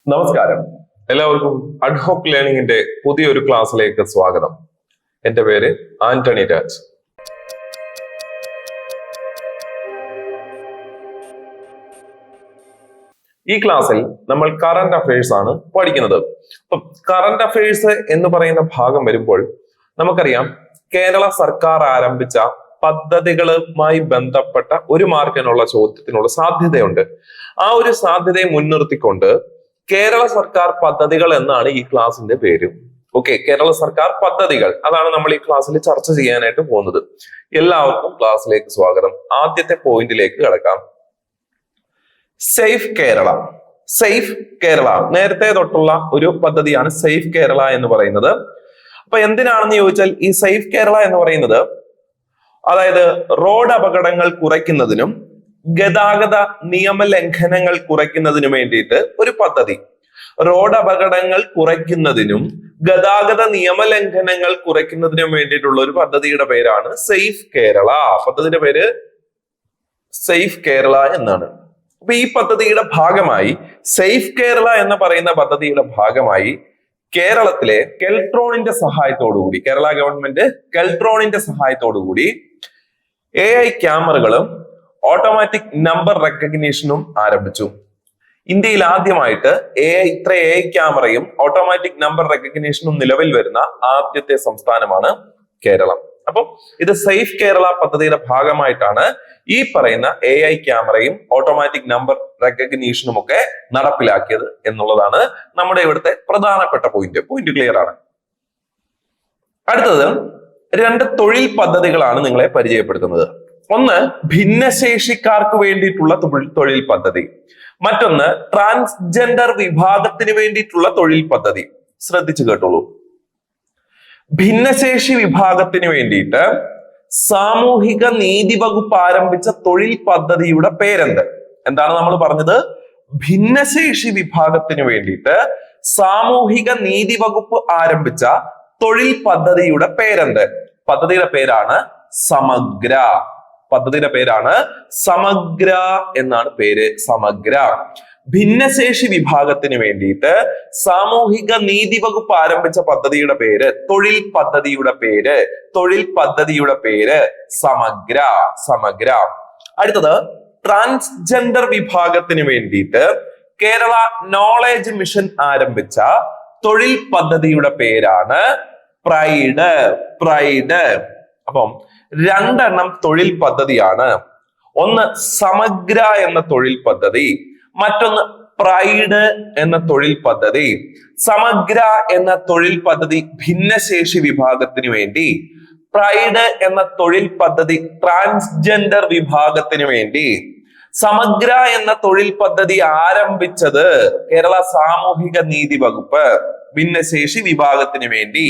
നമസ്കാരം, എല്ലാവർക്കും അഡ്ഹോക് ലേണിംഗിന്റെ പുതിയൊരു ക്ലാസ്സിലേക്ക് സ്വാഗതം. എന്റെ പേര് ആന്റണി രാജ്. ഈ ക്ലാസ്സിൽ നമ്മൾ കറന്റ് അഫയേഴ്സ് ആണ് പഠിക്കുന്നത്. അപ്പം കറന്റ് അഫയേഴ്സ് എന്ന് പറയുന്ന ഭാഗം വരുമ്പോൾ നമുക്കറിയാം, കേരള സർക്കാർ ആരംഭിച്ച പദ്ധതികളുമായി ബന്ധപ്പെട്ട ഒരു മാർക്കിനുള്ള ചോദ്യത്തിനുള്ള സാധ്യതയുണ്ട്. ആ ഒരു സാധ്യതയെ മുൻനിർത്തിക്കൊണ്ട് കേരള സർക്കാർ പദ്ധതികൾ എന്നാണ് ഈ ക്ലാസിന്റെ പേര്. ഓക്കെ, കേരള സർക്കാർ പദ്ധതികൾ, അതാണ് നമ്മൾ ഈ ക്ലാസ്സിൽ ചർച്ച ചെയ്യാനായിട്ട് പോകുന്നത്. എല്ലാവർക്കും ക്ലാസ്സിലേക്ക് സ്വാഗതം. ആദ്യത്തെ പോയിന്റിലേക്ക് കിടക്കാം. സേഫ് കേരള. സേഫ് കേരള നേരത്തെ തൊട്ടുള്ള ഒരു പദ്ധതിയാണ് സേഫ് കേരള എന്ന് പറയുന്നത്. അപ്പൊ എന്തിനാണെന്ന് ചോദിച്ചാൽ, ഈ സേഫ് കേരള എന്ന് പറയുന്നത് അതായത് റോഡ് അപകടങ്ങൾ കുറയ്ക്കുന്നതിനും ഗതാഗത നിയമലംഘനങ്ങൾ കുറയ്ക്കുന്നതിനു വേണ്ടിയിട്ട് ഒരു പദ്ധതി. റോഡ് അപകടങ്ങൾ കുറയ്ക്കുന്നതിനും ഗതാഗത നിയമലംഘനങ്ങൾ കുറയ്ക്കുന്നതിനും വേണ്ടിയിട്ടുള്ള ഒരു പദ്ധതിയുടെ പേരാണ് സേഫ് കേരള. പദ്ധതിയുടെ പേര് സേഫ് കേരള എന്നാണ്. അപ്പൊ ഈ പദ്ധതിയുടെ ഭാഗമായി, സേഫ് കേരള എന്ന് പറയുന്ന പദ്ധതിയുടെ ഭാഗമായി കേരളത്തിലെ കെൽട്രോണിന്റെ സഹായത്തോടുകൂടി, കേരള ഗവൺമെന്റ് കെൽട്രോണിന്റെ സഹായത്തോടുകൂടി AI ക്യാമറകളും ഓട്ടോമാറ്റിക് നമ്പർ റെക്കഗ്നീഷനും ആരംഭിച്ചു. ഇന്ത്യയിൽ ആദ്യമായിട്ട് ഇത്ര AI ക്യാമറയും ഓട്ടോമാറ്റിക് നമ്പർ റെക്കഗ്നീഷനും നിലവിൽ വരുന്ന ആദ്യത്തെ സംസ്ഥാനമാണ് കേരളം. അപ്പം ഇത് സേഫ് കേരള പദ്ധതിയുടെ ഭാഗമായിട്ടാണ് ഈ പറയുന്ന AI ക്യാമറയും ഓട്ടോമാറ്റിക് നമ്പർ റെക്കഗ്നീഷനും ഒക്കെ നടപ്പിലാക്കിയത് എന്നുള്ളതാണ് നമ്മുടെ ഇവിടുത്തെ പ്രധാനപ്പെട്ട പോയിന്റ്. ക്ലിയർ ആണ്. അടുത്തത് രണ്ട് തൊഴിൽ പദ്ധതികളാണ് നിങ്ങളെ പരിചയപ്പെടുത്തുന്നത്. ഒന്ന് ഭിന്നശേഷിക്കാർക്ക് വേണ്ടിയിട്ടുള്ള തൊഴിൽ പദ്ധതി, മറ്റൊന്ന് ട്രാൻസ്ജെൻഡർ വിഭാഗത്തിന് വേണ്ടിയിട്ടുള്ള തൊഴിൽ പദ്ധതി. ശ്രദ്ധിച്ചു കേട്ടോളൂ. ഭിന്നശേഷി വിഭാഗത്തിന് വേണ്ടിയിട്ട് സാമൂഹിക നീതി വകുപ്പ് ആരംഭിച്ച തൊഴിൽ പദ്ധതിയുടെ പേരെന്ത്? എന്താണ് നമ്മൾ പറഞ്ഞത്? ഭിന്നശേഷി വിഭാഗത്തിന് വേണ്ടിയിട്ട് സാമൂഹിക നീതി വകുപ്പ് ആരംഭിച്ച തൊഴിൽ പദ്ധതിയുടെ പേരെന്ത്? പദ്ധതിയുടെ പേരാണ് സമഗ്ര. പദ്ധതിയുടെ പേരാണ് സമഗ്ര എന്നാണ് പേര്. സമഗ്ര. ഭിന്നശേഷി വിഭാഗത്തിന് വേണ്ടിയിട്ട് സാമൂഹിക നീതി വകുപ്പ് ആരംഭിച്ച പദ്ധതിയുടെ പേര്, തൊഴിൽ പദ്ധതിയുടെ പേര് സമഗ്ര. സമഗ്ര. അടുത്തത് ട്രാൻസ്ജെൻഡർ വിഭാഗത്തിന് വേണ്ടിയിട്ട് കേരള നോളേജ് മിഷൻ ആരംഭിച്ച തൊഴിൽ പദ്ധതിയുടെ പേരാണ് പ്രൈഡ്. അപ്പം രണ്ടെണ്ണം തൊഴിൽ പദ്ധതിയാണ്. ഒന്ന് സമഗ്ര എന്ന തൊഴിൽ പദ്ധതി, മറ്റൊന്ന് പ്രൈഡ് എന്ന തൊഴിൽ പദ്ധതി. സമഗ്ര എന്ന തൊഴിൽ പദ്ധതി ഭിന്നശേഷി വിഭാഗത്തിന് വേണ്ടി, പ്രൈഡ് എന്ന തൊഴിൽ പദ്ധതി ട്രാൻസ്ജെൻഡർ വിഭാഗത്തിന് വേണ്ടി. സമഗ്ര എന്ന തൊഴിൽ പദ്ധതി ആരംഭിച്ചത് കേരള സാമൂഹിക നീതി വകുപ്പ്, ഭിന്നശേഷി വിഭാഗത്തിന് വേണ്ടി.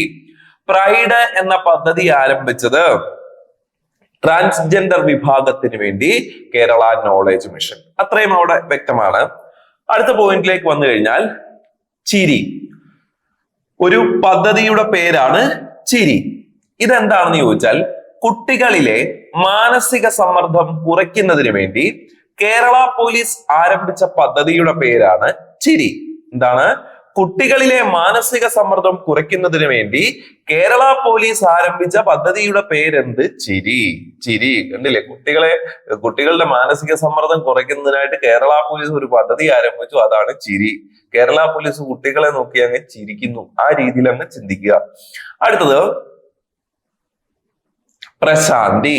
പ്രൈഡ് എന്ന പദ്ധതി ആരംഭിച്ചത് ട്രാൻസ്ജെൻഡർ വിഭാഗത്തിന് വേണ്ടി, കേരള നോളേജ് മിഷൻ. അത്രയും അവിടെ വ്യക്തമാണ്. അടുത്ത പോയിന്റിലേക്ക് വന്നു കഴിഞ്ഞാൽ, ചിരി. ഒരു പദ്ധതിയുടെ പേരാണ് ചിരി. ഇതെന്താണെന്ന് ചോദിച്ചാൽ, കുട്ടികളിലെ മാനസിക സമ്മർദ്ദം കുറയ്ക്കുന്നതിന് വേണ്ടി കേരള പോലീസ് ആരംഭിച്ച പദ്ധതിയുടെ പേരാണ് ചിരി. എന്താണ്? കുട്ടികളിലെ മാനസിക സമ്മർദ്ദം കുറയ്ക്കുന്നതിന് വേണ്ടി കേരള പോലീസ് ആരംഭിച്ച പദ്ധതിയുടെ പേരെന്ത്? ചിരി. ചിരി. കണ്ടില്ലേ? കുട്ടികളുടെ മാനസിക സമ്മർദ്ദം കുറയ്ക്കുന്നതിനായിട്ട് കേരള പോലീസ് ഒരു പദ്ധതി ആരംഭിച്ചു, അതാണ് ചിരി. കേരള പോലീസ് കുട്ടികളെ നോക്കി അങ്ങ് ചിരിക്കുന്നു. ആ രീതിയിൽ അങ്ങ് ചിന്തിക്കുക. അടുത്തത് പ്രശാന്തി.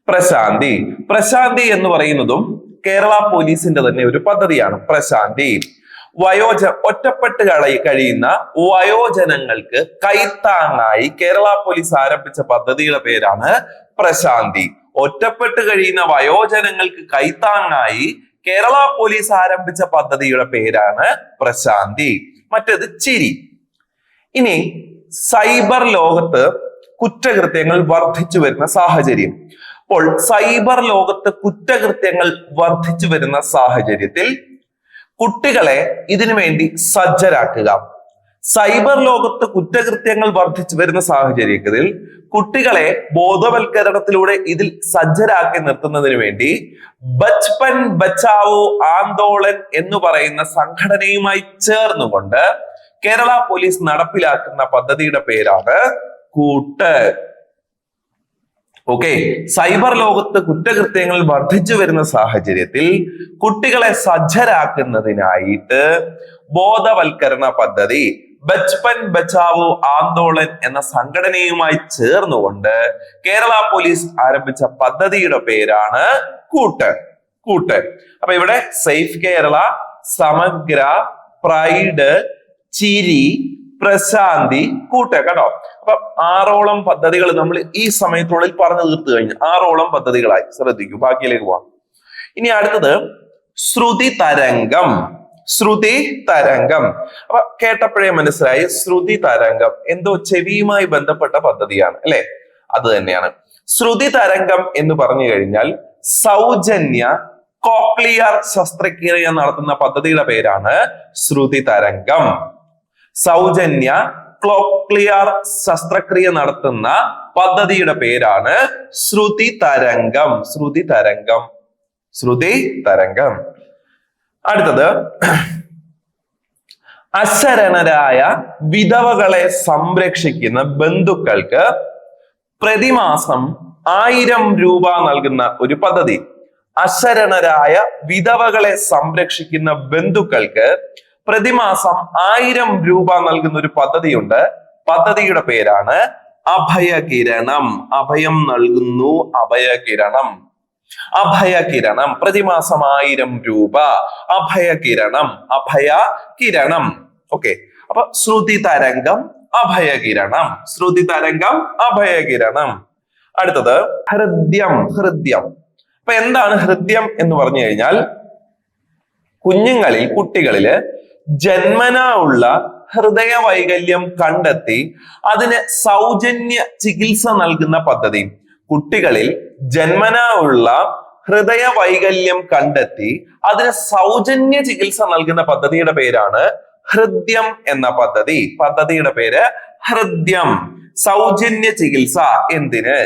പ്രശാന്തി. പ്രശാന്തി എന്ന് പറയുന്നതും കേരള പോലീസിന്റെ തന്നെ ഒരു പദ്ധതിയാണ്. പ്രശാന്തി. ഒറ്റപ്പെട്ട് കഴിയുന്ന വയോജനങ്ങൾക്ക് കൈത്താങ്ങായി കേരള പോലീസ് ആരംഭിച്ച പദ്ധതിയുടെ പേരാണ് പ്രശാന്തി. ഒറ്റപ്പെട്ട് കഴിയുന്ന വയോജനങ്ങൾക്ക് കൈത്താങ്ങായി കേരള പോലീസ് ആരംഭിച്ച പദ്ധതിയുടെ പേരാണ് പ്രശാന്തി. മറ്റേത് ചിരി. ഇനി സൈബർ ലോകത്ത് കുറ്റകൃത്യങ്ങൾ വർദ്ധിച്ചു വരുന്ന സാഹചര്യം. അപ്പോൾ സൈബർ ലോകത്ത് കുറ്റകൃത്യങ്ങൾ വർദ്ധിച്ചു വരുന്ന സാഹചര്യത്തിൽ കുട്ടികളെ ഇതിനു വേണ്ടി സജ്ജരാക്കുക. സൈബർ ലോകത്ത് കുറ്റകൃത്യങ്ങൾ വർദ്ധിച്ചു വരുന്ന സാഹചര്യത്തിൽ കുട്ടികളെ ബോധവൽക്കരണത്തിലൂടെ ഇതിൽ സജ്ജരാക്കി നിർത്തുന്നതിന് വേണ്ടി ബച്പൻ ബച്ചാവോ ആന്തോളൻ എന്ന് പറയുന്ന സംഘടനയുമായി ചേർന്നുകൊണ്ട് കേരള പോലീസ് നടപ്പിലാക്കുന്ന പദ്ധതിയുടെ പേരാണ് കൂട്ട്. ഓക്കെ, സൈബർ ലോകത്ത് കുറ്റകൃത്യങ്ങൾ വർദ്ധിച്ചു വരുന്ന സാഹചര്യത്തിൽ കുട്ടികളെ സജ്ജരാക്കുന്നതിനായിട്ട് ബോധവൽക്കരണ പദ്ധതി ബച്പൻ ബച്ചാവോ ആന്തോളൻ എന്ന സംഘടനയുമായി ചേർന്നുകൊണ്ട് കേരള പോലീസ് ആരംഭിച്ച പദ്ധതിയുടെ പേരാണ് കൂട്ട്. അപ്പൊ ഇവിടെ സേഫ് കേരള, സമഗ്ര, പ്രൈഡ്, ചിരി, പ്രശാന്തി, കൂട്ട് കേട്ടോ. അപ്പൊ 6ഓളം പദ്ധതികൾ നമ്മൾ ഈ സമയത്തുള്ളിൽ പറഞ്ഞു തീർത്തു കഴിഞ്ഞു. 6ഓളം പദ്ധതികളായി. ശ്രദ്ധിക്കൂ, ബാക്കിയിലേക്ക് പോവാം. ഇനി അടുത്തത് ശ്രുതി തരംഗം. അപ്പൊ കേട്ടപ്പോഴേ മനസ്സിലായി, ശ്രുതി തരംഗം എന്തോ ചെവിയുമായി ബന്ധപ്പെട്ട പദ്ധതിയാണ് അല്ലെ? അത് തന്നെയാണ്. ശ്രുതി തരംഗം എന്ന് പറഞ്ഞു കഴിഞ്ഞാൽ സൗജന്യ കോക്ലിയർ ശസ്ത്രക്രിയ നടത്തുന്ന പദ്ധതിയുടെ പേരാണ് ശ്രുതി തരംഗം. സൗജന്യ കോക്ലിയർ ശസ്ത്രക്രിയ നടത്തുന്ന പദ്ധതിയുടെ പേരാണ് ശ്രുതി തരംഗം. അടുത്തത് അശരണരായ വിധവകളെ സംരക്ഷിക്കുന്ന ബന്ധുക്കൾക്ക് പ്രതിമാസം 1000 രൂപ നൽകുന്ന ഒരു പദ്ധതി. അശരണരായ വിധവകളെ സംരക്ഷിക്കുന്ന ബന്ധുക്കൾക്ക് പ്രതിമാസം 1000 രൂപ നൽകുന്ന ഒരു പദ്ധതിയുണ്ട്. പദ്ധതിയുടെ പേരാണ് അഭയകിരണം. അഭയം നൽകുന്നു, അഭയകിരണം. പ്രതിമാസം 1000 രൂപ. അഭയകിരണം. ഓക്കെ, അപ്പൊ ശ്രുതി തരംഗം, അഭയകിരണം. അടുത്തത് ഹൃദ്യം. അപ്പൊ എന്താണ് ഹൃദ്യം എന്ന് പറഞ്ഞു കഴിഞ്ഞാൽ കുട്ടികളില് ജന്മനാ ഉള്ള ഹൃദയ വൈകല്യം കണ്ടെത്തി അതിന് സൗജന്യ ചികിത്സ നൽകുന്ന പദ്ധതി. കുട്ടികളിൽ ജന്മനാ ഉള്ള ഹൃദയ വൈകല്യം കണ്ടെത്തി അതിന് സൗജന്യ ചികിത്സ നൽകുന്ന പദ്ധതിയുടെ പേരാണ് ഹൃദ്യം എന്ന പദ്ധതി. പദ്ധതിയുടെ പേര് ഹൃദ്യം. സൗജന്യ ചികിത്സ എന്തിന്?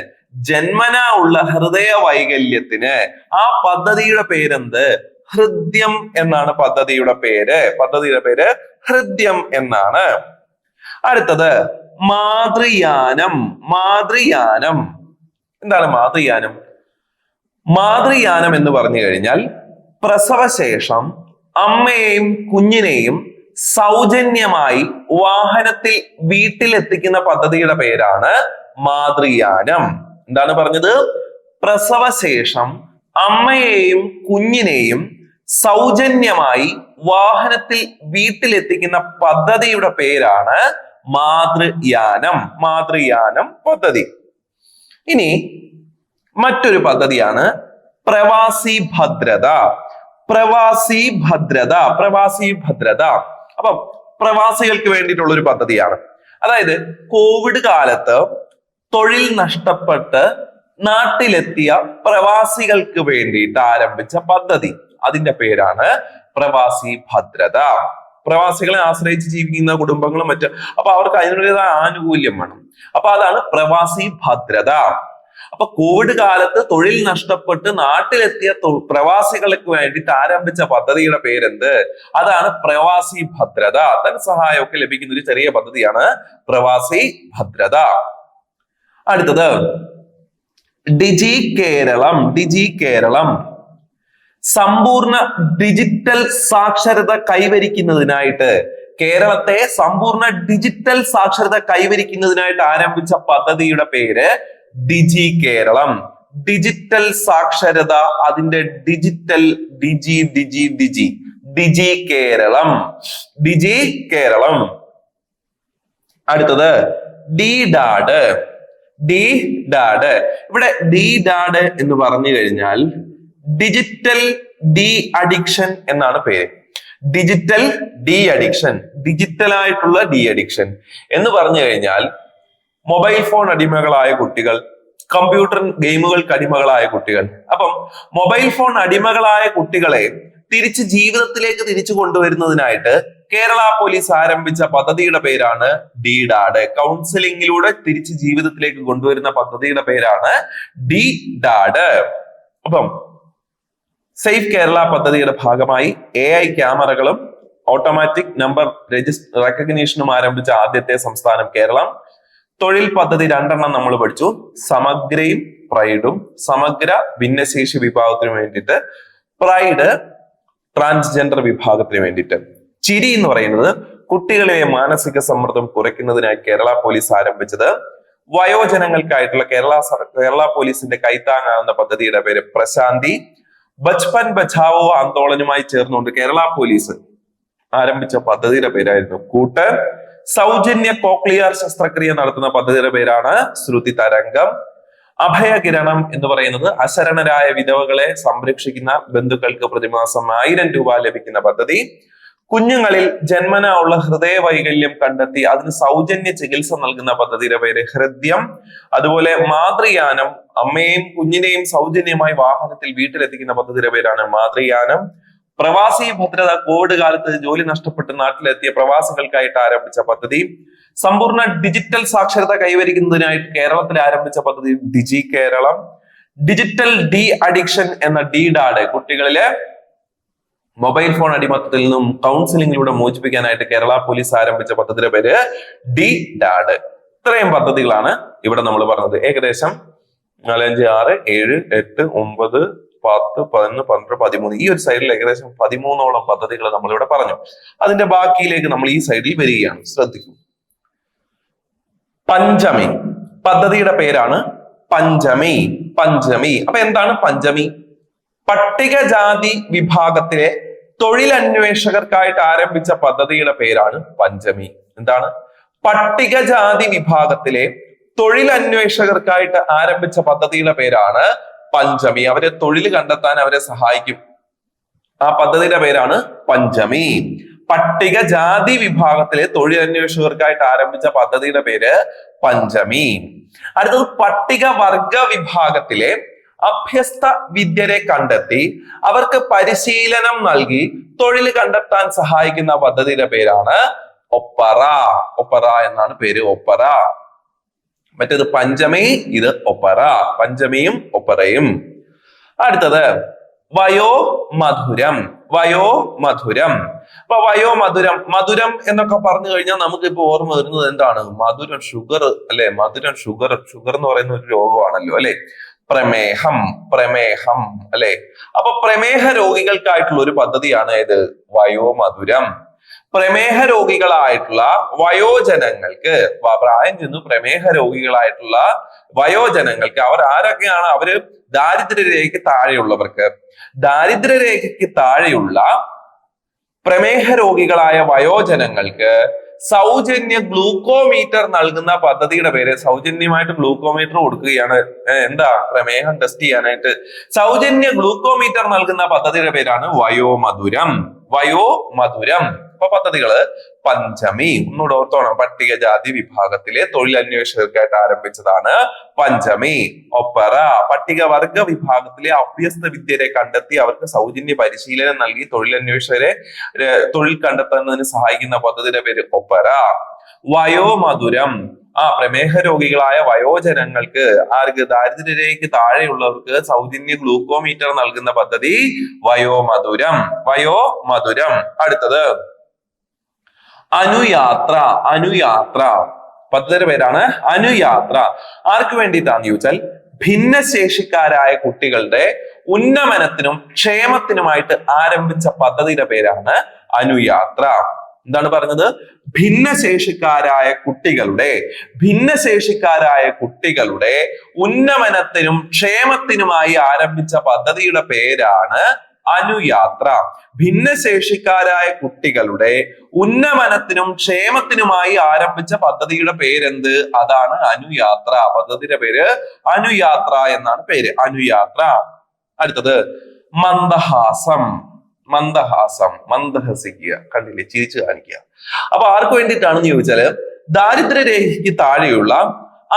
ജന്മനാ ഉള്ള ഹൃദയ വൈകല്യത്തിന്. ആ പദ്ധതിയുടെ പേരെന്ത്? ഹൃദ്യം എന്നാണ് പദ്ധതിയുടെ പേര്. ഹൃദ്യം എന്നാണ്. അടുത്തത് മാതൃയാനം. എന്താണ് മാതൃയാനം? മാതൃയാനം എന്ന് പറഞ്ഞു കഴിഞ്ഞാൽ പ്രസവശേഷം അമ്മയെയും കുഞ്ഞിനെയും സൗജന്യമായി വാഹനത്തിൽ വീട്ടിലെത്തിക്കുന്ന പദ്ധതിയുടെ പേരാണ് മാതൃയാനം. എന്താണ് പറഞ്ഞത്? പ്രസവശേഷം അമ്മയെയും കുഞ്ഞിനെയും സൗജന്യമായി വാഹനത്തിൽ വീട്ടിലെത്തിക്കുന്ന പദ്ധതിയുടെ പേരാണ് മാതൃയാനം പദ്ധതി. ഇനി മറ്റൊരു പദ്ധതിയാണ് പ്രവാസി ഭദ്രത. അപ്പൊ പ്രവാസികൾക്ക് വേണ്ടിയിട്ടുള്ള ഒരു പദ്ധതിയാണ്. അതായത് കോവിഡ് കാലത്ത് തൊഴിൽ നഷ്ടപ്പെട്ട് നാട്ടിലെത്തിയ പ്രവാസികൾക്ക് വേണ്ടിയിട്ട് ആരംഭിച്ച പദ്ധതി. അതിന്റെ പേരാണ് പ്രവാസി ഭദ്രത. പ്രവാസികളെ ആശ്രയിച്ച് ജീവിക്കുന്ന കുടുംബങ്ങളും മറ്റ്, അപ്പൊ അവർക്ക് അതിനുള്ളതായ ആനുകൂല്യം വേണം. അപ്പൊ അതാണ് പ്രവാസി ഭദ്രത. അപ്പൊ കോവിഡ് കാലത്ത് തൊഴിൽ നഷ്ടപ്പെട്ട് നാട്ടിലെത്തിയ പ്രവാസികൾക്ക് വേണ്ടിയിട്ട് ആരംഭിച്ച പദ്ധതിയുടെ പേരെന്ത്? അതാണ് പ്രവാസി ഭദ്രത. ധനസഹായമൊക്കെ ലഭിക്കുന്ന ഒരു ചെറിയ പദ്ധതിയാണ് പ്രവാസി ഭദ്രത. അടുത്തത് ഡിജി കേരളം. സമ്പൂർണ്ണ ഡിജിറ്റൽ സാക്ഷരത കൈവരിക്കുന്നതിനായിട്ട്, കേരളത്തെ സമ്പൂർണ്ണ ഡിജിറ്റൽ സാക്ഷരത കൈവരിക്കുന്നതിനായിട്ട് ആരംഭിച്ച പദ്ധതിയുടെ പേര് ഡിജി കേരളം. ഡിജിറ്റൽ സാക്ഷരത, അതിന്റെ ഡിജിറ്റൽ ഡിജി കേരളം. അടുത്തത് DDAD. ഇവിടെ DDAD എന്ന് പറഞ്ഞു കഴിഞ്ഞാൽ ഡിജിറ്റൽ ഡി അഡിക്ഷൻ എന്നാണ് പേര്. ഡിജിറ്റൽ ആയിട്ടുള്ള ഡി അഡിക്ഷൻ എന്ന് പറഞ്ഞു കഴിഞ്ഞാൽ മൊബൈൽ ഫോൺ അടിമകളായ കുട്ടികൾ, കമ്പ്യൂട്ടർ ഗെയിമുകൾക്ക് അടിമകളായ കുട്ടികൾ. അപ്പം മൊബൈൽ ഫോൺ അടിമകളായ കുട്ടികളെ തിരിച്ച് ജീവിതത്തിലേക്ക് തിരിച്ചു കൊണ്ടുവരുന്നതിനായിട്ട് കേരള പോലീസ് ആരംഭിച്ച പദ്ധതിയുടെ പേരാണ് DDAD. കൗൺസിലിംഗിലൂടെ തിരിച്ച് ജീവിതത്തിലേക്ക് കൊണ്ടുവരുന്ന പദ്ധതിയുടെ പേരാണ് DDAD. അപ്പം സേഫ് കേരള പദ്ധതിയുടെ ഭാഗമായി AI ക്യാമറകളും ഓട്ടോമാറ്റിക് നമ്പർ റെക്കഗ്നീഷനും ആരംഭിച്ച ആദ്യത്തെ സംസ്ഥാനം കേരളം. തൊഴിൽ പദ്ധതി 2 നമ്മൾ പഠിച്ചു. സമഗ്രയും പ്രൈഡും. സമഗ്ര ഭിന്നശേഷി വിഭാഗത്തിന് വേണ്ടിയിട്ട്, പ്രൈഡ് ട്രാൻസ്ജെൻഡർ വിഭാഗത്തിന് വേണ്ടിയിട്ട്. ചിരി എന്ന് പറയുന്നത് കുട്ടികളിലെ മാനസിക സമ്മർദ്ദം കുറയ്ക്കുന്നതിനായി കേരള പോലീസ് ആരംഭിച്ചത്. വയോജനങ്ങൾക്കായിട്ടുള്ള കേരള പോലീസിന്റെ കൈത്താങ്ങാവുന്ന പദ്ധതിയുടെ പേര് പ്രശാന്തി. ബച്പൻ ബച്ചാവോ ആന്തോളനുമായി ചേർന്നുകൊണ്ട് കേരള പോലീസ് ആരംഭിച്ച പദ്ധതിയുടെ പേരായിരുന്നു കൂട്ട്. സൗജന്യ കോക്ലിയർ ശസ്ത്രക്രിയ നടത്തുന്ന പദ്ധതിയുടെ പേരാണ് ശ്രുതി തരംഗം. അഭയകിരണം എന്ന് പറയുന്നത് അശരണരായ വിധവകളെ സംരക്ഷിക്കുന്ന ബന്ധുക്കൾക്ക് പ്രതിമാസം 1000 രൂപ ലഭിക്കുന്ന പദ്ധതി. കുഞ്ഞുങ്ങളിൽ ജന്മനാ ഉള്ള ഹൃദയ വൈകല്യം കണ്ടെത്തി അതിന് സൗജന്യ ചികിത്സ നൽകുന്ന പദ്ധതിയുടെ പേര് ഹൃദ്യം. അതുപോലെ മാതൃയാനം, അമ്മയെയും കുഞ്ഞിനെയും സൗജന്യമായി വാഹനത്തിൽ വീട്ടിലെത്തിക്കുന്ന പദ്ധതിയുടെ പേരാണ് മാതൃയാനം. പ്രവാസി ഭദ്രത, കോവിഡ് കാലത്ത് ജോലി നഷ്ടപ്പെട്ട് നാട്ടിലെത്തിയ പ്രവാസികൾക്കായിട്ട് ആരംഭിച്ച പദ്ധതി. സമ്പൂർണ്ണ ഡിജിറ്റൽ സാക്ഷരത കൈവരിക്കുന്നതിനായിട്ട് കേരളത്തിൽ ആരംഭിച്ച പദ്ധതി ഡിജി കേരളം. ഡിജിറ്റൽ ഡി അഡിക്ഷൻ എന്ന DDAD, കുട്ടികളിലെ മൊബൈൽ ഫോൺ അടിമത്തത്തിൽ നിന്നും കൗൺസിലിംഗിലൂടെ മോചിപ്പിക്കാനായിട്ട് കേരള പോലീസ് ആരംഭിച്ച പദ്ധതിയുടെ പേര് DDAD. ഇത്രയും പദ്ധതികളാണ് ഇവിടെ നമ്മൾ പറഞ്ഞത്. ഏകദേശം 4, 5, 6, 7, 8, 9, 10, 11, 12, 13 ഈ ഒരു സൈഡിൽ ഏകദേശം 13ഓളം പദ്ധതികൾ നമ്മളിവിടെ പറഞ്ഞു. അതിന്റെ ബാക്കിയിലേക്ക് നമ്മൾ ഈ സൈഡിൽ വരികയാണ്. ശ്രദ്ധിക്കും. പഞ്ചമി പദ്ധതിയുടെ പേരാണ് പഞ്ചമി. അപ്പൊ എന്താണ് പഞ്ചമി? പട്ടികജാതി വിഭാഗത്തിലെ തൊഴിലന്വേഷകർക്കായിട്ട് ആരംഭിച്ച പദ്ധതിയുടെ പേരാണ് പഞ്ചമി. എന്താണ്? പട്ടികജാതി വിഭാഗത്തിലെ തൊഴിലന്വേഷകർക്കായിട്ട് ആരംഭിച്ച പദ്ധതിയുടെ പേരാണ് പഞ്ചമി. അവരെ തൊഴിൽ കണ്ടെത്താൻ അവരെ സഹായിക്കും. ആ പദ്ധതിയുടെ പേരാണ് പഞ്ചമി. പട്ടികജാതി വിഭാഗത്തിലെ തൊഴിലന്വേഷകർക്കായിട്ട് ആരംഭിച്ച പദ്ധതിയുടെ പേര് പഞ്ചമി. അടുത്തത് പട്ടികവർഗ വിഭാഗത്തിലെ അഭ്യസ്ത വിദ്യരെ കണ്ടെത്തി അവർക്ക് പരിശീലനം നൽകി തൊഴിൽ കണ്ടെത്താൻ സഹായിക്കുന്ന പദ്ധതിയുടെ പേരാണ് ഒപ്പറ. ഒപ്പറ എന്നാണ് പേര്, ഒപ്പറ. മറ്റേത് പഞ്ചമി, ഇത് ഒപ്പറ. പഞ്ചമിയും ഒപ്പറയും. അടുത്തത് വയോമധുരം. അപ്പൊ വയോമധുരം, മധുരം എന്നൊക്കെ പറഞ്ഞു കഴിഞ്ഞാൽ നമുക്ക് ഇപ്പൊ ഓർമ്മ വരുന്നത് എന്താണ്? മധുരം, ഷുഗർ അല്ലെ? മധുരം, ഷുഗർ എന്ന് പറയുന്ന ഒരു രോഗമാണല്ലോ അല്ലെ? പ്രമേഹം അല്ലെ? അപ്പൊ പ്രമേഹ രോഗികൾക്കായിട്ടുള്ള ഒരു പദ്ധതിയാണ് ഇത് വയോമധുരം. പ്രമേഹ രോഗികളായിട്ടുള്ള വയോജനങ്ങൾക്ക്, പ്രായം ചെന്നു പ്രമേഹ രോഗികളായിട്ടുള്ള വയോജനങ്ങൾക്ക്, അവർ ആരൊക്കെയാണ്? അവര് ദാരിദ്ര്യരേഖയ്ക്ക് താഴെയുള്ളവർക്ക്. ദാരിദ്ര്യരേഖയ്ക്ക് താഴെയുള്ള പ്രമേഹ രോഗികളായ വയോജനങ്ങൾക്ക് സൗജന്യ ഗ്ലൂക്കോമീറ്റർ നൽകുന്ന പദ്ധതിയുടെ പേര്, സൗജന്യമായിട്ട് ഗ്ലൂക്കോമീറ്റർ കൊടുക്കുകയാണ്. എന്താ? പ്രമേഹം ടെസ്റ്റ് ചെയ്യാനായിട്ട് സൗജന്യ ഗ്ലൂക്കോമീറ്റർ നൽകുന്ന പദ്ധതിയുടെ പേരാണ് വയോമധുരം. അപ്പൊ പദ്ധതികള് പഞ്ചമി. ഒന്നുകൂടെ ഓർത്തോണം, പട്ടികജാതി വിഭാഗത്തിലെ തൊഴിലന്വേഷകർക്കായിട്ട് ആരംഭിച്ചതാണ് പഞ്ചമി. ഒപ്പറ, പട്ടികവർഗ വിഭാഗത്തിലെ അഭ്യസ്ത വിദ്യരെ കണ്ടെത്തി അവർക്ക് സൗജന്യ പരിശീലനം നൽകി തൊഴിലന്വേഷകരെ തൊഴിൽ കണ്ടെത്തുന്നതിന് സഹായിക്കുന്ന പദ്ധതിയുടെ പേര് ഒപ്പറ. വയോമധുരം, പ്രമേഹ രോഗികളായ വയോജനങ്ങൾക്ക്, ആർക്ക്? ദാരിദ്ര്യരേഖയ്ക്ക് താഴെയുള്ളവർക്ക് സൗജന്യ ഗ്ലൂക്കോമീറ്റർ നൽകുന്ന പദ്ധതി വയോമധുരം. അടുത്തത് അനുയാത്ര. പദ്ധതിയുടെ പേരാണ് അനുയാത്ര. ആർക്ക് വേണ്ടിയിട്ടാന്ന് ചോദിച്ചാൽ ഭിന്നശേഷിക്കാരായ കുട്ടികളുടെ ഉന്നമനത്തിനും ക്ഷേമത്തിനുമായിട്ട് ആരംഭിച്ച പദ്ധതിയുടെ പേരാണ് അനുയാത്ര. എന്താണ് പറഞ്ഞത്? ഭിന്നശേഷിക്കാരായ കുട്ടികളുടെ ഉന്നമനത്തിനും ക്ഷേമത്തിനുമായി ആരംഭിച്ച പദ്ധതിയുടെ പേരാണ് അനുയാത്ര. ഭിന്നശേഷിക്കാരായ കുട്ടികളുടെ ഉന്നമനത്തിനും ക്ഷേമത്തിനുമായി ആരംഭിച്ച പദ്ധതിയുടെ പേരെന്ത്? അതാണ് അനുയാത്ര. പദ്ധതിയുടെ പേര് അനുയാത്ര എന്നാണ് പേര്, അനുയാത്ര. അടുത്തത് മന്ദഹസിക്കുക, കണ്ടില്ലേ? ചിരിച്ചു കാണിക്കുക. അപ്പൊ ആർക്ക് വേണ്ടിയിട്ടാണെന്ന് ചോദിച്ചാല് ദാരിദ്ര്യരേഖയ്ക്ക് താഴെയുള്ള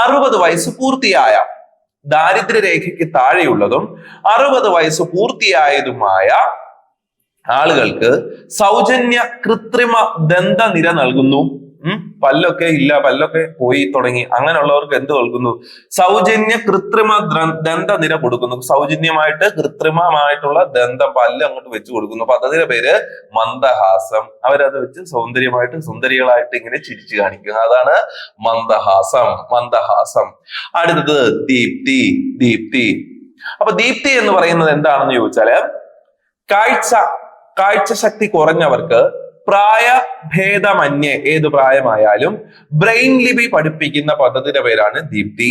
60 വയസ്സ് പൂർത്തിയായ, ദാരിദ്ര്യരേഖയ്ക്ക് താഴെയുള്ളതും 60 വയസ്സ് പൂർത്തിയായതുമായ ആളുകൾക്ക് സൗജന്യ കൃത്രിമ ദന്തനിര നൽകുന്നു. പല്ലൊക്കെ ഇല്ല, പല്ലൊക്കെ പോയി തുടങ്ങി, അങ്ങനെയുള്ളവർക്ക് എന്ത് നൽകുന്നു? സൗജന്യ കൃത്രിമ ദന്തനിര കൊടുക്കുന്നു. സൗജന്യമായിട്ട് കൃത്രിമമായിട്ടുള്ള ദന്തം, പല്ല് അങ്ങോട്ട് വെച്ച് കൊടുക്കുന്നു. പദ്ധതിയുടെ പേര് മന്ദഹാസം. അവരത് വെച്ച് സൗന്ദര്യമായിട്ട് സുന്ദരികളായിട്ട് ഇങ്ങനെ ചിരിച്ചു കാണിക്കുക. അതാണ് മന്ദഹാസം. മന്ദഹാസം. അടുത്തത് ദീപ്തി. ദീപ്തി. അപ്പൊ ദീപ്തി എന്ന് പറയുന്നത് എന്താണെന്ന് ചോദിച്ചാല്, കാഴ്ച ശക്തി കുറഞ്ഞവർക്ക് പ്രായഭേദമന്യേ ഏത് പ്രായമായാലും ബ്രെയിൻ ലിപി പഠിപ്പിക്കുന്ന പദ്ധതിയുടെ പേരാണ് ദീപ്തി.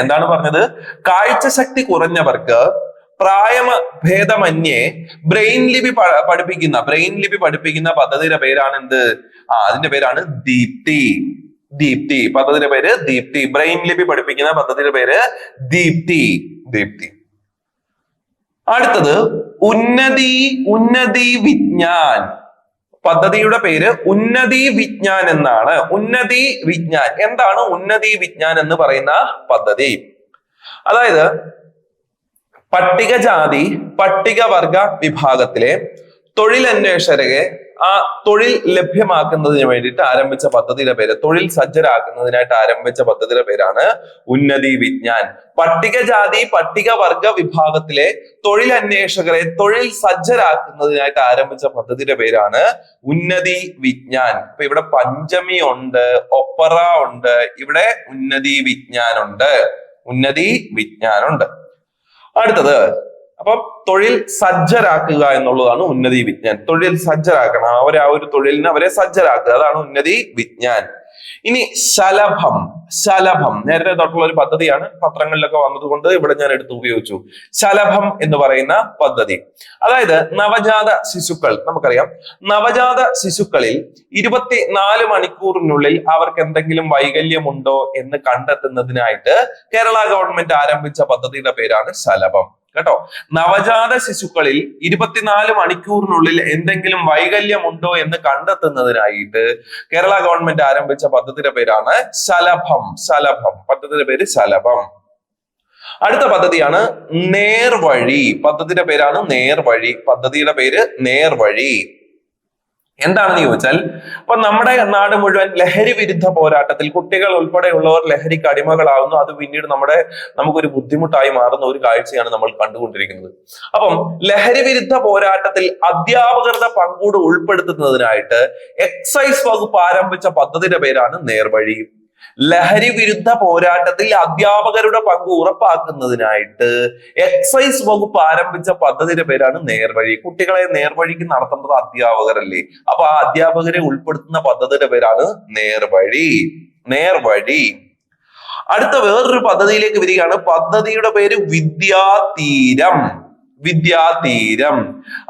എന്താണ് പറഞ്ഞത്? കാഴ്ച ശക്തി കുറഞ്ഞവർക്ക് പ്രായഭേദമന്യേ ബ്രെയിൻ ലിപി പഠിപ്പിക്കുന്ന പദ്ധതിയുടെ പേരാണ് എന്ത്? അതിന്റെ പേരാണ് ദീപ്തി. ദീപ്തി. പദ്ധതിയുടെ പേര് ദീപ്തി. ബ്രെയിൻ ലിപി പഠിപ്പിക്കുന്ന പദ്ധതിയുടെ പേര് ദീപ്തി. ദീപ്തി. അടുത്തത് ഉന്നതി വിജ്ഞാൻ. പദ്ധതിയുടെ പേര് ഉന്നതി വിജ്ഞാൻ എന്നാണ്. ഉന്നതി വിജ്ഞാൻ. എന്താണ് ഉന്നതി വിജ്ഞാൻ എന്ന് പറയുന്ന പദ്ധതി? അതായത് പട്ടികജാതി പട്ടികവർഗ വിഭാഗത്തിലെ തൊഴിലന്വേഷകരെ ആ തൊഴിൽ ലഭ്യമാക്കുന്നതിന് വേണ്ടിയിട്ട് ആരംഭിച്ച പദ്ധതിയുടെ പേര്, തൊഴിൽ സജ്ജരാക്കുന്നതിനായിട്ട് ആരംഭിച്ച പദ്ധതിയുടെ പേരാണ് ഉന്നതി വിജ്ഞാൻ. പട്ടികജാതി പട്ടികവർഗ വിഭാഗത്തിലെ തൊഴിലന്വേഷകരെ തൊഴിൽ സജ്ജരാക്കുന്നതിനായിട്ട് ആരംഭിച്ച പദ്ധതിയുടെ പേരാണ് ഉന്നതി വിജ്ഞാൻ. ഇപ്പൊ ഇവിടെ പഞ്ചമി ഉണ്ട്, ഒപ്പറ ഉണ്ട്, ഇവിടെ ഉന്നതി വിജ്ഞാൻ ഉണ്ട്. ഉന്നതി വിജ്ഞാൻ ഉണ്ട്. അടുത്തത് അപ്പം തൊഴിൽ സജ്ജരാക്കുക എന്നുള്ളതാണ് ഉന്നതി വിജ്ഞാൻ. തൊഴിൽ സജ്ജരാക്കണം, ആ ഒരു തൊഴിലിന് അവരെ സജ്ജരാക്കുക, അതാണ് ഉന്നതി വിജ്ഞാൻ. ഇനി ശലഭം. ശലഭം നേരത്തെ തൊട്ടുള്ള ഒരു പദ്ധതിയാണ്, പത്രങ്ങളിലൊക്കെ വന്നതുകൊണ്ട് ഇവിടെ ഞാൻ എടുത്ത് ഉപയോഗിച്ചു. ശലഭം എന്ന് പറയുന്ന പദ്ധതി, അതായത് നവജാത ശിശുക്കൾ. നമുക്കറിയാം, നവജാത ശിശുക്കളിൽ 24 മണിക്കൂറിനുള്ളിൽ അവർക്ക് എന്തെങ്കിലും വൈകല്യമുണ്ടോ എന്ന് കണ്ടെത്തുന്നതിനായിട്ട് കേരള ഗവൺമെന്റ് ആരംഭിച്ച പദ്ധതിയുടെ പേരാണ് ശലഭം. കേട്ടോ, നവജാത ശിശുക്കളിൽ 24 മണിക്കൂറിനുള്ളിൽ എന്തെങ്കിലും വൈകല്യമുണ്ടോ എന്ന് കണ്ടെത്തുന്നതിനായിട്ട് കേരള ഗവൺമെന്റ് ആരംഭിച്ച പദ്ധതിയുടെ പേരാണ് ശലഭം. ശലഭം. പദ്ധതിയുടെ പേര് ശലഭം. അടുത്ത പദ്ധതിയാണ് നേർവഴി. പദ്ധതിയുടെ പേരാണ് നേർവഴി. പദ്ധതിയുടെ പേര് നേർവഴി. എന്താണെന്ന് ചോദിച്ചാൽ, അപ്പൊ നമ്മുടെ നാട് മുഴുവൻ ലഹരി വിരുദ്ധ പോരാട്ടത്തിൽ കുട്ടികൾ ഉൾപ്പെടെയുള്ളവർ ലഹരിക്ക് അടിമകളാവുന്നു. അത് പിന്നീട് നമുക്കൊരു ബുദ്ധിമുട്ടായി മാറുന്ന ഒരു കാഴ്ചയാണ് നമ്മൾ കണ്ടുകൊണ്ടിരിക്കുന്നത്. അപ്പം ലഹരി വിരുദ്ധ പോരാട്ടത്തിൽ അധ്യാപകരുടെ പങ്കൂട് ഉൾപ്പെടുത്തുന്നതിനായിട്ട് എക്സൈസ് വകുപ്പ് ആരംഭിച്ച പദ്ധതിയുടെ പേരാണ് നേർവഴി. ലഹരി വിരുദ്ധ പോരാട്ടത്തിൽ അധ്യാപകരുടെ പങ്ക് ഉറപ്പാക്കുന്നതിനായിട്ട് എക്സൈസ് വകുപ്പ് ആരംഭിച്ച പദ്ധതിയുടെ പേരാണ് നേർവഴി. കുട്ടികളെ നേർവഴിക്ക് നടത്തേണ്ടത് അധ്യാപകരല്ലേ, അപ്പൊ ആ അധ്യാപകരെ ഉൾപ്പെടുത്തുന്ന പദ്ധതിയുടെ പേരാണ് നേർവഴി. നേർവഴി. അടുത്ത വേറൊരു പദ്ധതിയിലേക്ക് വരികയാണ്. പദ്ധതിയുടെ പേര് വിദ്യാതീരം. വിദ്യാതീരം.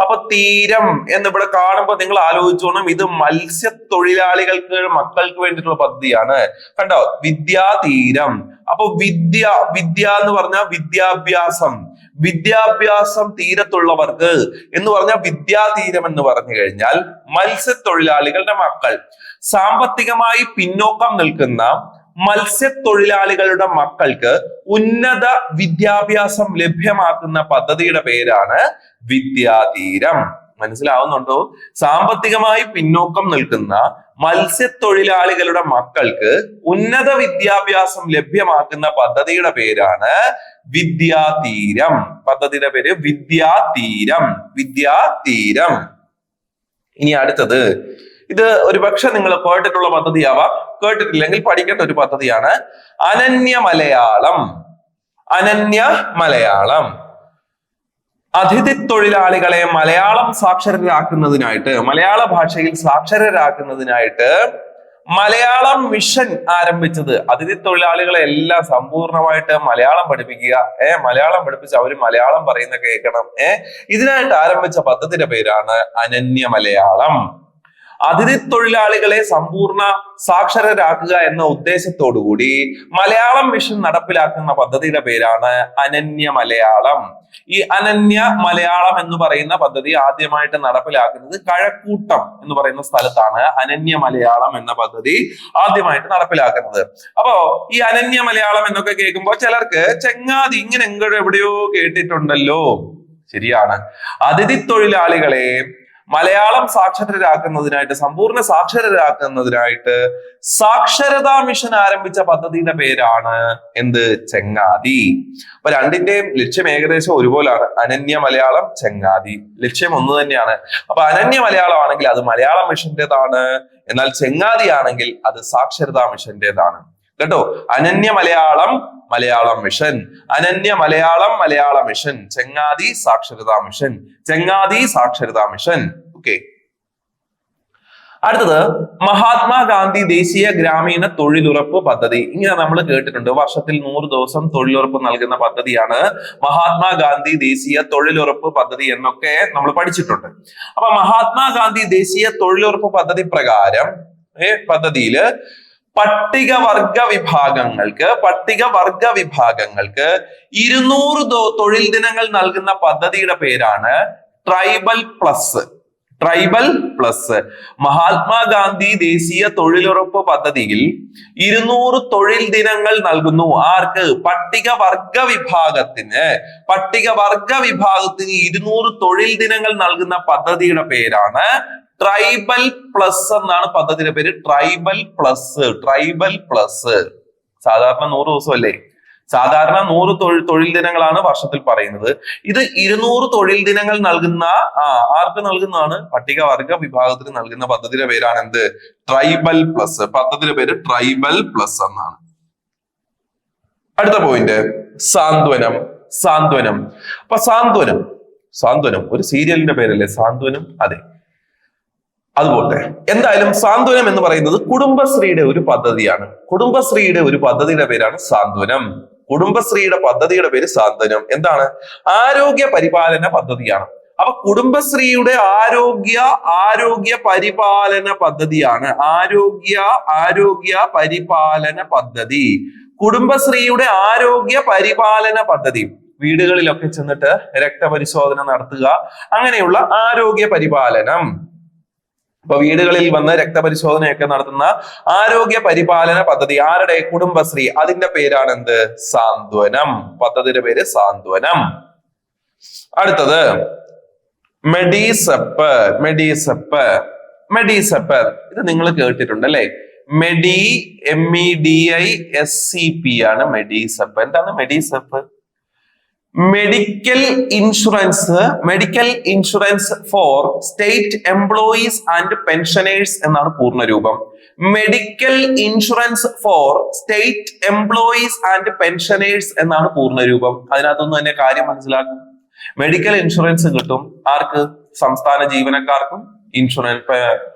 അപ്പൊ തീരം എന്നിവിടെ കാണുമ്പോൾ നിങ്ങൾ ആലോചിച്ചോണം, ഇത് മത്സ്യത്തൊഴിലാളികൾക്ക് മക്കൾക്ക് വേണ്ടിയിട്ടുള്ള പദ്ധതിയാണ്. കണ്ടോ, വിദ്യാതീരം. അപ്പൊ വിദ്യ എന്ന് പറഞ്ഞാൽ വിദ്യാഭ്യാസം. വിദ്യാഭ്യാസം തീരത്തുള്ളവർക്ക് എന്ന് പറഞ്ഞാൽ വിദ്യാതീരം എന്ന് പറഞ്ഞു കഴിഞ്ഞാൽ മത്സ്യത്തൊഴിലാളികളുടെ മക്കൾ, സാമ്പത്തികമായി പിന്നോക്കം നിൽക്കുന്ന മത്സ്യത്തൊഴിലാളികളുടെ മക്കൾക്ക് ഉന്നത വിദ്യാഭ്യാസം ലഭ്യമാക്കുന്ന പദ്ധതിയുടെ പേരാണ് വിദ്യാതീരം. മനസ്സിലാവുന്നുണ്ടോ? സാമ്പത്തികമായി പിന്നോക്കം നിൽക്കുന്ന മത്സ്യത്തൊഴിലാളികളുടെ മക്കൾക്ക് ഉന്നത വിദ്യാഭ്യാസം ലഭ്യമാക്കുന്ന പദ്ധതിയുടെ പേരാണ് വിദ്യാതീരം. പദ്ധതിയുടെ പേര് വിദ്യാതീരം. വിദ്യാതീരം. ഇനി അടുത്തത്, ഇത് ഒരുപക്ഷെ നിങ്ങൾ കേട്ടിട്ടുള്ള പദ്ധതിയാവാം, കേട്ടിട്ടില്ലെങ്കിൽ പഠിക്കേണ്ട ഒരു പദ്ധതിയാണ് അനന്യ മലയാളം. അനന്യ മലയാളം. അതിഥി തൊഴിലാളികളെ മലയാളം സാക്ഷരരാക്കുന്നതിനായിട്ട്, മലയാള ഭാഷയിൽ സാക്ഷരരാക്കുന്നതിനായിട്ട് മലയാളം മിഷൻ ആരംഭിച്ചത്. അതിഥി തൊഴിലാളികളെ എല്ലാം സമ്പൂർണമായിട്ട് മലയാളം പഠിപ്പിക്കുക, മലയാളം പഠിപ്പിച്ച് അവര് മലയാളം പറയുന്ന കേൾക്കണം. ഇതിനായിട്ട് ആരംഭിച്ച പദ്ധതിയുടെ പേരാണ് അനന്യ മലയാളം. അതിഥി തൊഴിലാളികളെ സമ്പൂർണ്ണ സാക്ഷരരാക്കുക എന്ന ഉദ്ദേശത്തോടുകൂടി മലയാളം മിഷൻ നടപ്പിലാക്കുന്ന പദ്ധതിയുടെ പേരാണ് അനന്യ മലയാളം. ഈ അനന്യ മലയാളം എന്ന് പറയുന്ന പദ്ധതി ആദ്യമായിട്ട് നടപ്പിലാക്കുന്നത് കഴക്കൂട്ടം എന്ന് പറയുന്ന സ്ഥലത്താണ് അനന്യ മലയാളം എന്ന പദ്ധതി ആദ്യമായിട്ട് നടപ്പിലാക്കുന്നത്. അപ്പോ ഈ അനന്യ മലയാളം എന്നൊക്കെ കേൾക്കുമ്പോൾ ചിലർക്ക് ചെങ്ങാതി ഇങ്ങനെ എവിടെയോ കേട്ടിട്ടുണ്ടല്ലോ. ശരിയാണ്. അതിഥി തൊഴിലാളികളെ മലയാളം സാക്ഷരരാക്കുന്നതിനായിട്ട്, സമ്പൂർണ്ണ സാക്ഷരരാക്കുന്നതിനായിട്ട് സാക്ഷരതാ മിഷൻ ആരംഭിച്ച പദ്ധതിയുടെ പേരാണ് എന്ത്? ചെങ്ങാതി. അപ്പൊ രണ്ടിന്റെയും ലക്ഷ്യം ഏകദേശം ഒരുപോലാണ്. അനന്യ മലയാളം, ചെങ്ങാതി, ലക്ഷ്യം ഒന്ന് തന്നെയാണ്. അപ്പൊ അനന്യ മലയാളം ആണെങ്കിൽ അത് മലയാളം മിഷന്റേതാണ്, എന്നാൽ ചെങ്ങാതി ആണെങ്കിൽ അത് സാക്ഷരതാ മിഷന്റേതാണ്. കേട്ടോ, അനന്യ മലയാളം മലയാളം മിഷൻ, അനന്യ മലയാളം മലയാള മിഷൻ, ചെങ്ങാതി സാക്ഷരതാ മിഷൻ, ചെങ്ങാതി സാക്ഷരതാ മിഷൻ. ഓക്കെ. അടുത്തത് മഹാത്മാഗാന്ധി ദേശീയ ഗ്രാമീണ തൊഴിലുറപ്പ് പദ്ധതി. ഇങ്ങനെ നമ്മൾ കേട്ടിട്ടുണ്ട്. വർഷത്തിൽ 100 ദിവസം തൊഴിലുറപ്പ് നൽകുന്ന പദ്ധതിയാണ് മഹാത്മാഗാന്ധി ദേശീയ തൊഴിലുറപ്പ് പദ്ധതി എന്നൊക്കെ നമ്മൾ പഠിച്ചിട്ടുണ്ട്. അപ്പൊ മഹാത്മാഗാന്ധി ദേശീയ തൊഴിലുറപ്പ് പദ്ധതി പ്രകാരം പദ്ധതിയില് പട്ടികവർഗ വിഭാഗങ്ങൾക്ക് 200 തൊഴിൽ ദിനങ്ങൾ നൽകുന്ന പദ്ധതിയുടെ പേരാണ് tribal plus. Tribal plus. Mahatma Gandhi ദേശീയ തൊഴിലുറപ്പ് പദ്ധതിയിൽ 200 തൊഴിൽ ദിനങ്ങൾ നൽകുന്നു. ആർക്ക്? പട്ടികവർഗ വിഭാഗത്തിന്. പട്ടികവർഗ വിഭാഗത്തിന് 200 തൊഴിൽ ദിനങ്ങൾ നൽകുന്ന പദ്ധതിയുടെ പേരാണ് ട്രൈബൽ പ്ലസ് എന്നാണ് പദ്ധതിയുടെ പേര്. Tribal plus. Tribal plus. സാധാരണ 100 ദിവസമല്ലേ? സാധാരണ 100 തൊഴിൽ ദിനങ്ങളാണ് വർഷത്തിൽ പറയുന്നത്. ഇത് 200 തൊഴിൽ ദിനങ്ങൾ നൽകുന്ന ആർക്ക് നൽകുന്നതാണ്? പട്ടികവർഗ വിഭാഗത്തിന് നൽകുന്ന പദ്ധതിയുടെ പേരാണ് എന്ത്? Tribal plus. പദ്ധതിയുടെ പേര് ട്രൈബൽ പ്ലസ് എന്നാണ്. അടുത്ത പോയിന്റ് സാന്ത്വനം. സാന്ത്വനം. അപ്പൊ സാന്ത്വനം ഒരു സീരിയലിന്റെ പേരല്ലേ സാന്ത്വനം? അതെ, അതുപോലെ എന്തായാലും സാന്ത്വനം എന്ന് പറയുന്നത് കുടുംബശ്രീയുടെ ഒരു പദ്ധതിയാണ്. കുടുംബശ്രീയുടെ ഒരു പദ്ധതിയുടെ പേരാണ് സാന്ത്വനം. കുടുംബശ്രീയുടെ പദ്ധതിയുടെ പേര് സാന്ത്വനം. എന്താണ്? ആരോഗ്യ പരിപാലന പദ്ധതിയാണ്. അപ്പൊ കുടുംബശ്രീയുടെ ആരോഗ്യ പരിപാലന പദ്ധതിയാണ്. ആരോഗ്യ പരിപാലന പദ്ധതി. കുടുംബശ്രീയുടെ ആരോഗ്യ പരിപാലന പദ്ധതി. വീടുകളിലൊക്കെ ചെന്നിട്ട് രക്തപരിശോധന നടത്തുക, അങ്ങനെയുള്ള ആരോഗ്യ പരിപാലനം. അപ്പൊ വീടുകളിൽ വന്ന് രക്തപരിശോധനയൊക്കെ നടത്തുന്ന ആരോഗ്യ പരിപാലന പദ്ധതി ആരുടെ? കുടുംബശ്രീ. അതിന്റെ പേരാണ് എന്ത്? സാന്ത്വനം. പദ്ധതിയുടെ പേര് സാന്ത്വനം. അടുത്തത് മെഡിസെപ്പ്. ഇത് നിങ്ങൾ കേട്ടിട്ടുണ്ട് അല്ലെ? MEDISCP ആണ് മെഡിസെപ്പ്. എന്താണ് Medisep? Medical insurance for state employees and pensioners എന്നാണ് പൂർണ്ണരൂപം. Medical insurance for state employees and pensioners എന്നാണ് പൂർണ്ണരൂപം. അതിനകത്തൊന്നും തന്നെ കാര്യം മനസ്സിലാക്കും. മെഡിക്കൽ ഇൻഷുറൻസ് കിട്ടും ആർക്ക്? സംസ്ഥാന ജീവനക്കാർക്കും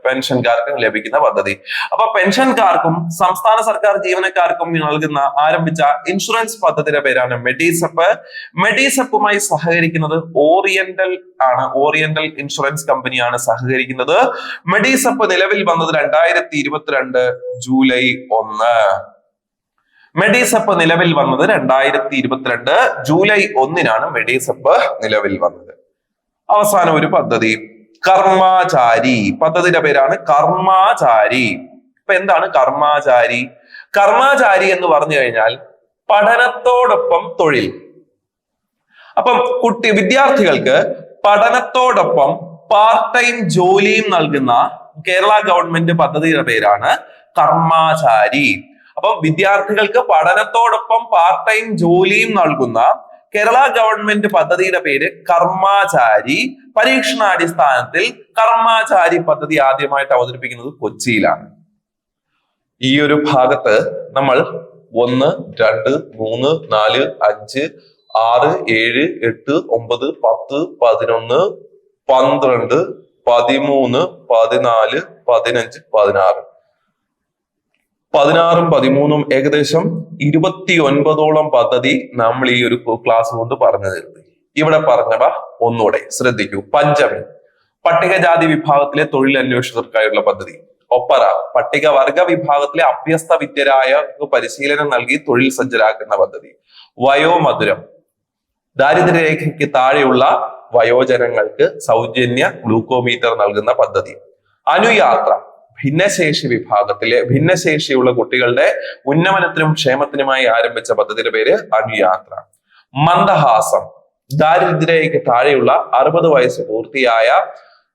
പെൻഷൻകാർക്കും ലഭിക്കുന്ന പദ്ധതി. അപ്പൊ പെൻഷൻകാർക്കും സംസ്ഥാന സർക്കാർ ജീവനക്കാർക്കും ആരംഭിച്ച ഇൻഷുറൻസ് പദ്ധതിയുടെ പേരാണ് മെഡിസെപ്പ്. മെഡിസെപ്പുമായി സഹകരിക്കുന്നത് ഓറിയന്റൽ ഇൻഷുറൻസ് കമ്പനിയാണ് സഹകരിക്കുന്നത്. മെഡിസെപ്പ് നിലവിൽ വന്നത് 2022 ജൂലൈ 1. മെഡിസെപ്പ് നിലവിൽ വന്നത് 2022 ജൂലൈ 1 മെഡിസെപ്പ് നിലവിൽ വന്നത്. അവസാനം ഒരു പദ്ധതി കർമാചാരി. പദ്ധതിയുടെ പേരാണ് കർമാചാരി. ഇപ്പൊ എന്താണ് കർമാചാരി? കർമാചാരി എന്ന് പറഞ്ഞു കഴിഞ്ഞാൽ പഠനത്തോടൊപ്പം തൊഴിൽ. അപ്പം വിദ്യാർത്ഥികൾക്ക് പഠനത്തോടൊപ്പം പാർട്ട് ടൈം ജോലിയും നൽകുന്ന കേരള ഗവൺമെന്റ് പദ്ധതിയുടെ പേരാണ് കർമാചാരി. അപ്പം വിദ്യാർത്ഥികൾക്ക് പഠനത്തോടൊപ്പം പാർട്ട് ടൈം ജോലിയും നൽകുന്ന കേരള ഗവൺമെന്റ് പദ്ധതിയുടെ പേര് കർമാചാരി. പരീക്ഷണാടിസ്ഥാനത്തിൽ കർമാചാരി പദ്ധതി ആദ്യമായിട്ട് അവതരിപ്പിക്കുന്നത് കൊച്ചിയിലാണ്. ഈ ഒരു ഭാഗത്ത് നമ്മൾ 1, 2, 3, 4, 5, 6, 7, 8, 9, 10, 11, 12, 13, 14, 15, 16. 16ഉം 13ഉം ഏകദേശം 29ഓളം പദ്ധതി നമ്മൾ ഈ ഒരു ക്ലാസ് കൊണ്ട് പറഞ്ഞു തരുന്നത്. ഇവിടെ പറഞ്ഞവ ഒന്നുകൂടെ ശ്രദ്ധിക്കൂ. പഞ്ചമി പട്ടികജാതി വിഭാഗത്തിലെ തൊഴിൽ അന്വേഷകർക്കായുള്ള പദ്ധതി. ഒപ്പറ പട്ടികവർഗ വിഭാഗത്തിലെ അഭ്യസ്ത വിദ്യരായ പരിശീലനം നൽകി തൊഴിൽ സജ്ജരാക്കുന്ന പദ്ധതി. വയോമധുരം ദാരിദ്ര്യരേഖയ്ക്ക് താഴെയുള്ള വയോജനങ്ങൾക്ക് സൗജന്യ ഗ്ലൂക്കോമീറ്റർ നൽകുന്ന പദ്ധതി. അനുയാത്ര ഭിന്നശേഷിയുള്ള കുട്ടികളുടെ ഉന്നമനത്തിനും ക്ഷേമത്തിനുമായി ആരംഭിച്ച പദ്ധതിയുടെ പേര് അനുയാത്ര. മന്ദഹാസം ദാരിദ്ര്യരേഖയ്ക്ക് താഴെയുള്ള 60 വയസ്സ് പൂർത്തിയായ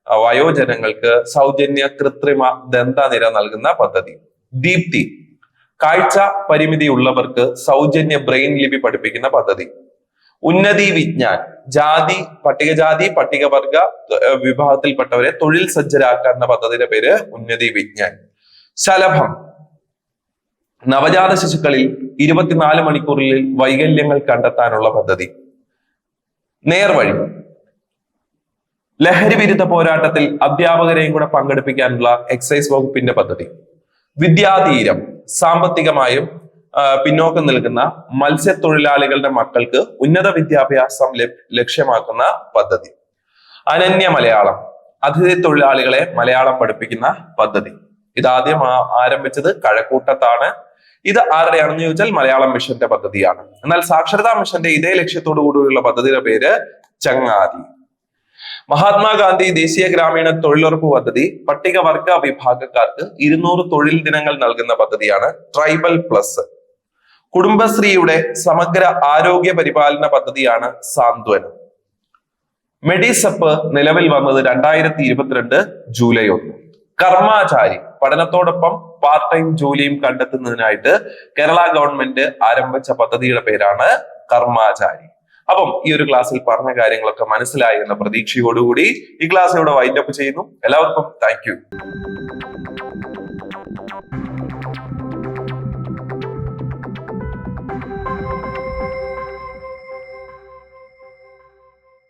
വയോജനങ്ങൾക്ക് സൗജന്യ കൃത്രിമ ദന്തനിര നൽകുന്ന പദ്ധതി. ദീപ്തി, കാഴ്ച പരിമിതി ഉള്ളവർക്ക് സൗജന്യ ബ്രെയിൻ ലിപി പഠിപ്പിക്കുന്ന പദ്ധതി. ഉന്നതി വിജ്ഞാൻ, പട്ടികജാതി പട്ടികവർഗ വിഭാഗത്തിൽപ്പെട്ടവരെ തൊഴിൽ സജ്ജരാക്കുന്ന പദ്ധതിയുടെ പേര് ഉന്നതി വിജ്ഞാൻ. ശലഭം, നവജാത ശിശുക്കളിൽ 24 മണിക്കൂറിൽ വൈകല്യങ്ങൾ കണ്ടെത്താനുള്ള പദ്ധതി. നേർവഴി, ലഹരി വിരുദ്ധ പോരാട്ടത്തിൽ അധ്യാപകരെയും കൂടെ പങ്കെടുപ്പിക്കാനുള്ള എക്സൈസ് വകുപ്പിന്റെ പദ്ധതി. വിദ്യാധീരം, സാമ്പത്തികമായും പിന്നോക്കം നിൽക്കുന്ന മത്സ്യത്തൊഴിലാളികളുടെ മക്കൾക്ക് ഉന്നത വിദ്യാഭ്യാസം ലക്ഷ്യമാക്കുന്ന പദ്ധതി. അനന്യ മലയാളം, അതിഥി തൊഴിലാളികളെ മലയാളം പഠിപ്പിക്കുന്ന പദ്ധതി. ഇതാദ്യം ആരംഭിച്ചത് കഴക്കൂട്ടത്താണ്. ഇത് ആരുടെയാണെന്ന് ചോദിച്ചാൽ മലയാളം മിഷന്റെ പദ്ധതിയാണ്. എന്നാൽ സാക്ഷരതാ മിഷന്റെ ഇതേ ലക്ഷ്യത്തോടു കൂടിയുള്ള പദ്ധതിയുടെ പേര് ചങ്ങാതി. മഹാത്മാഗാന്ധി ദേശീയ ഗ്രാമീണ തൊഴിലുറപ്പ് പദ്ധതി പട്ടികവർഗ വിഭാഗക്കാർക്ക് 200 തൊഴിൽ ദിനങ്ങൾ നൽകുന്ന പദ്ധതിയാണ് ട്രൈബൽ പ്ലസ്. കുടുംബശ്രീയുടെ സമഗ്ര ആരോഗ്യ പരിപാലന പദ്ധതിയാണ് സാന്ത്വനം. മെഡിസെപ്പ് നിലവിൽ വന്നത് 2022 ജൂലൈ 1. കർമാചാരി, പഠനത്തോടൊപ്പം പാർട്ട് ടൈം ജോലിയും കണ്ടെത്തുന്നതിനായിട്ട് കേരള ഗവൺമെന്റ് ആരംഭിച്ച പദ്ധതിയുടെ പേരാണ് കർമാചാരി. അപ്പം ഈ ഒരു ക്ലാസ്സിൽ പറഞ്ഞ കാര്യങ്ങളൊക്കെ മനസ്സിലായി എന്ന പ്രതീക്ഷയോടുകൂടി ഈ ക്ലാസ് ഇവിടെ വൈൻഡ് അപ്പ് ചെയ്യുന്നു. എല്ലാവർക്കും താങ്ക് യു.